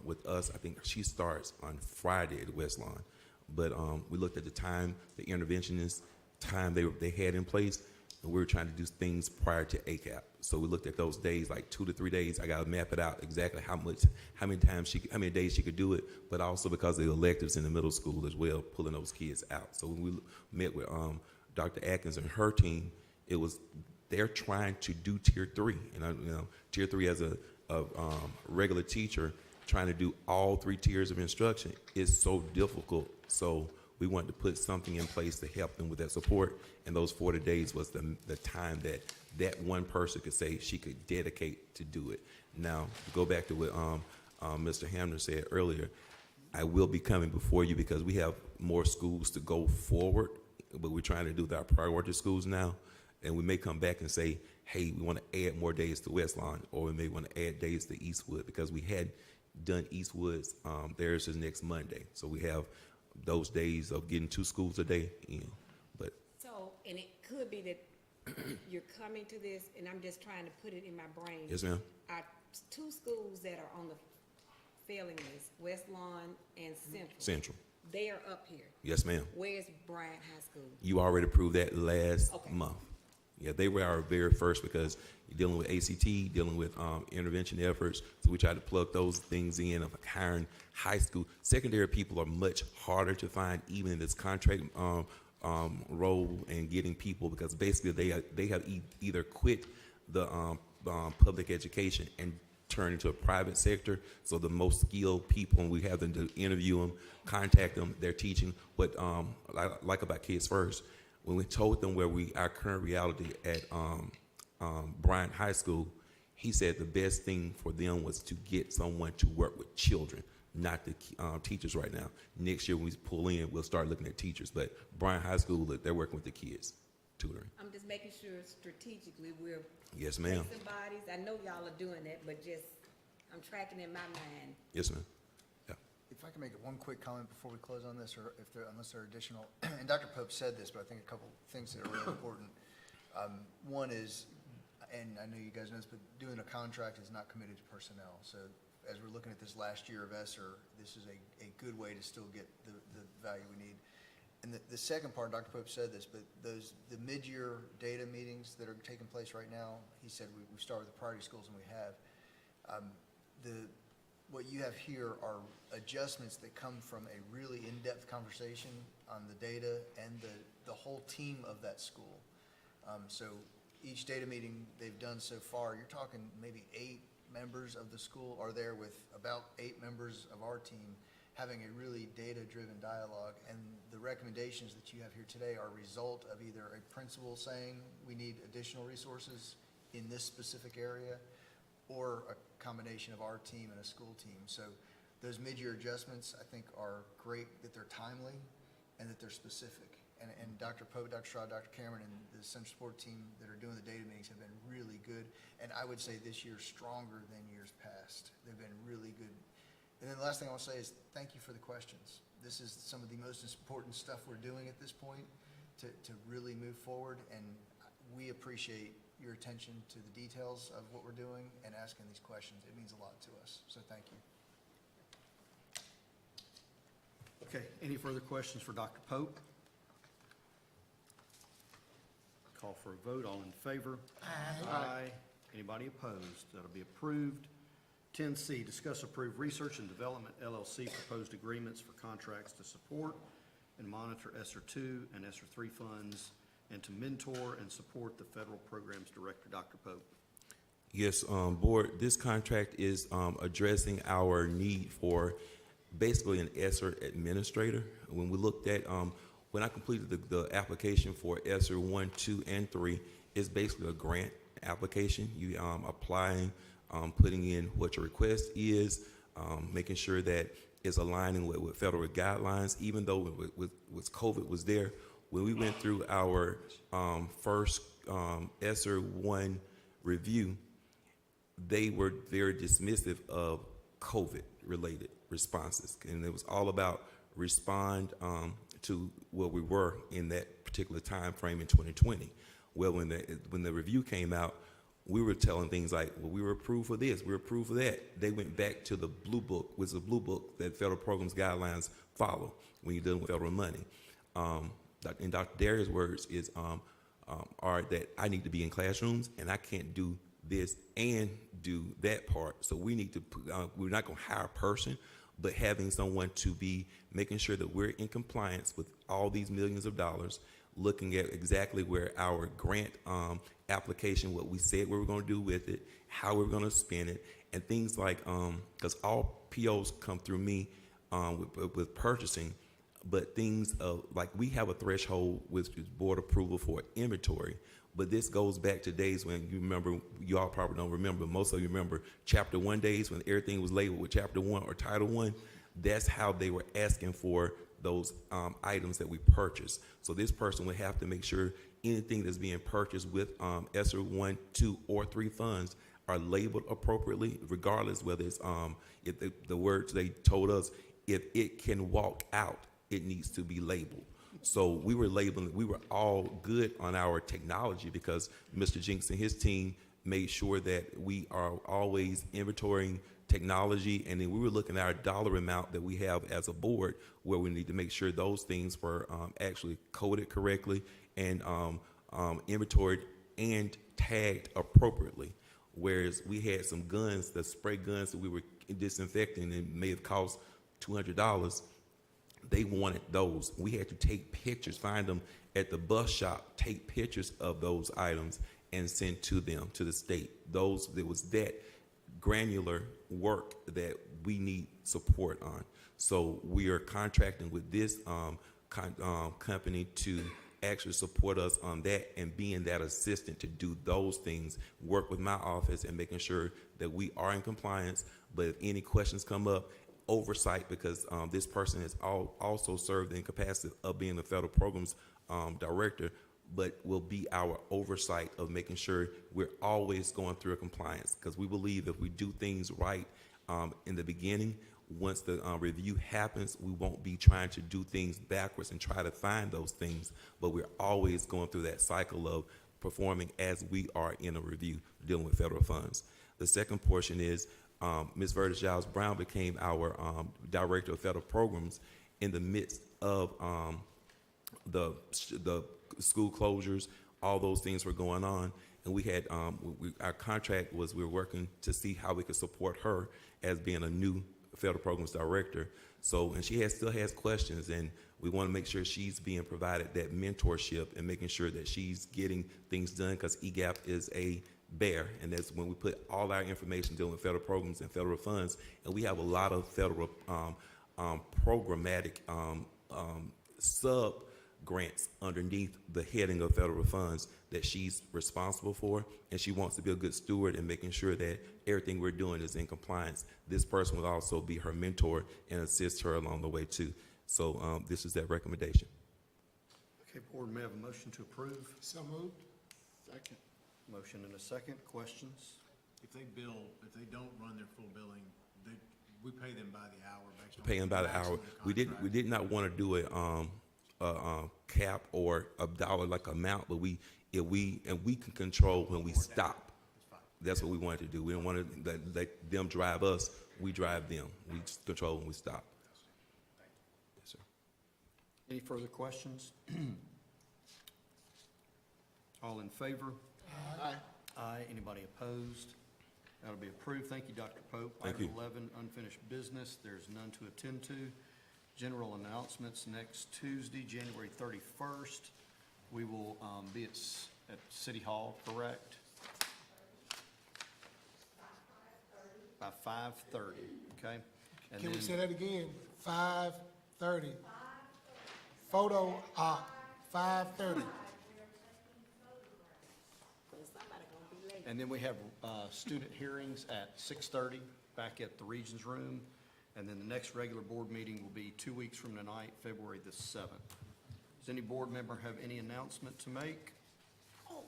with us. I think she starts on Friday at West Lawn. But we looked at the time, the interventionist time they had in place, and we were trying to do things prior to ACAP. So we looked at those days, like 2 to 3 days. I got to map it out exactly how many days she could do it, but also because of the electives in the middle school as well, pulling those kids out. So when we met with Dr. Atkins and her team, they're trying to do tier 3, and tier 3 as a regular teacher, trying to do all 3 tiers of instruction is so difficult. So we wanted to put something in place to help them with that support, and those 40 days was the time that 1 person could say she could dedicate to do it. Now, to go back to what Mr. Hamner said earlier, I will be coming before you because we have more schools to go forward, but we're trying to do our priority schools now, and we may come back and say, hey, we want to add more days to West Lawn, or we may want to add days to Eastwood, because we had done Eastwood's, theirs is next Monday. So we have those days of getting 2 schools a day in. But So, and it could be that you're coming to this, and I'm just trying to put it in my brain. yes, ma'am. Our 2 schools that are on the failing list, West Lawn and Central. Central. They are up here. Yes, ma'am. Where's Bryant High School? You already approved that last Okay. month. Yeah, they were our very first because you're dealing with ACT, dealing with intervention efforts. So we tried to plug those things in of hiring high school. Secondary people are much harder to find, even in this contract role and getting people, because basically they have either quit the public education and turn into a private sector. So the most skilled people, and we have them to interview them, contact them, they're teaching. What I like about Kids First, when we told them where our current reality at Bryant High School, he said the best thing for them was to get someone to work with children, not the teachers right now. Next year when we pull in, we'll start looking at teachers. But Bryant High School, they're working with the kids, tutoring. I'm just making sure strategically we're Yes, ma'am. placing bodies. I know y'all are doing that, but just, I'm tracking in my mind. Yes, ma'am. Yeah. If I can make one quick comment before we close on this, or unless there are additional, and Dr. Pope said this, but I think a couple things that are really important. One is, and I know you guys know this, but doing a contract is not committed to personnel. So as we're looking at this last year of ESSER, this is a good way to still get the value we need. And the second part, Dr. Pope said this, but the mid-year data meetings that are taking place right now, he said we start with the priority schools, and we have. What you have here are adjustments that come from a really in-depth conversation on the data and the whole team of that school. So each data meeting they've done so far, you're talking maybe 8 members of the school are there with about 8 members of our team having a really data-driven dialogue. And the recommendations that you have here today are a result of either a principal saying we need additional resources in this specific area, or a combination of our team and a school team. So those mid-year adjustments, I think, are great that they're timely and that they're specific. And Dr. Pope, Dr. Straw, Dr. Cameron, and the Central Support team that are doing the data meetings have been really good. And I would say this year stronger than years past. They've been really good. And then the last thing I want to say is thank you for the questions. This is some of the most important stuff we're doing at this point to really move forward. And we appreciate your attention to the details of what we're doing and asking these questions. It means a lot to us. So thank you. Okay, any further questions for Dr. Pope? Call for a vote. All in favor? Aye. Anybody opposed? That'll be approved. 10C, discuss approve Research and Development LLC proposed agreements for contracts to support and monitor ESSER 2 and ESSER 3 funds, and to mentor and support the Federal Programs Director, Dr. Pope. Yes, Board, this contract is addressing our need for basically an ESSER administrator. When we looked at, when I completed the application for ESSER 1, 2, and 3, it's basically a grant application. You applying, putting in what your request is, making sure that it's aligning with federal guidelines, even though with COVID was there. When we went through our first ESSER 1 review, they were very dismissive of COVID-related responses, and it was all about respond to what we were in that particular time frame in 2020. Well, when the review came out, we were telling things like, well, we were approved for this, we were approved for that. They went back to the blue book, which is a blue book that federal programs guidelines follow when you're dealing with federal money. And Dr. Darius' words are that I need to be in classrooms and I can't do this and do that part. So we need to, we're not going to hire a person, but having someone to be making sure that we're in compliance with all these millions of dollars, looking at exactly where our grant application, what we said we were going to do with it, how we're going to spend it, and things like, because all POs come through me with purchasing, but things like we have a threshold with board approval for inventory. But this goes back to days when you remember, you all probably don't remember, most of you remember Chapter 1 days when everything was labeled with Chapter 1 or Title 1. That's how they were asking for those items that we purchased. So this person would have to make sure anything that's being purchased with ESSER 1, 2, or 3 funds are labeled appropriately, regardless whether it's, if the words they told us, if it can walk out, it needs to be labeled. So we were labeling, we were all good on our technology because Mr. Jinks and his team made sure that we are always inventorying technology, and then we were looking at our dollar amount that we have as a board, where we need to make sure those things were actually coded correctly and inventoried and tagged appropriately. Whereas we had some guns, the spray guns that we were disinfecting and may have cost $200, they wanted those. We had to take pictures, find them at the bus shop, take pictures of those items and send to them, to the state. There was that granular work that we need support on. So we are contracting with this company to actually support us on that and being that assistant to do those things, work with my office and making sure that we are in compliance. But if any questions come up, oversight, because this person has also served in capacity of being the federal programs director, but will be our oversight of making sure we're always going through a compliance, because we believe if we do things right in the beginning, once the review happens, we won't be trying to do things backwards and try to find those things, but we're always going through that cycle of performing as we are in a review dealing with federal funds. The second portion is Ms. Verda Giles Brown became our director of federal programs in the midst of the school closures. All those things were going on, and we had our contract was we were working to see how we could support her as being a new federal programs director. So, and she still has questions, and we want to make sure she's being provided that mentorship and making sure that she's getting things done, because EGAP is a bear, and that's when we put all our information dealing with federal programs and federal funds, and we have a lot of federal programmatic sub grants underneath the heading of federal funds that she's responsible for, and she wants to be a good steward and making sure that everything we're doing is in compliance. This person will also be her mentor and assist her along the way too. So this is that recommendation. Okay, board, may I have a motion to approve? So moved. Second. Motion and a second. Questions? If they don't run their full billing, we pay them by the hour based on. Pay them by the hour. We did not want to do a cap or a dollar like amount, but we can control when we stop. That's what we wanted to do. We don't want to let them drive us. We drive them. We just control when we stop. Yes, sir. Any further questions? All in favor? Aye. Aye. Anybody opposed? That'll be approved. Thank you, Dr. Pope. Thank you. Item 11, unfinished business. There's none to attend to. General announcements next Tuesday, January 31st. We will be at City Hall, correct? By 5:30, okay? And Can we then- say that again? 5:30. Photo op, 5:30. And then we have student hearings at 6:30 back at the Regions Room. And then the next regular board meeting will be 2 weeks from tonight, February the 7th. Does any board member have any announcement to make? Oh,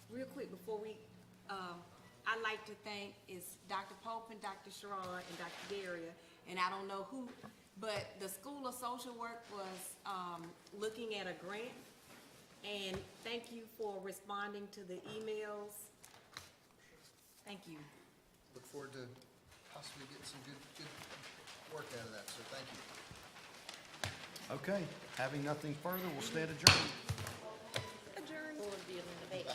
real quick, before we, I'd like to thank Dr. Pope and Dr. Sherrod and Dr. Daria, and I don't know who, but the School of Social Work was looking at a grant, and thank you for responding to the emails. Thank you. Look forward to possibly getting some good work out of that, so thank you. Okay, having nothing further, we'll stand adjourned. Adjourn. Board building debate.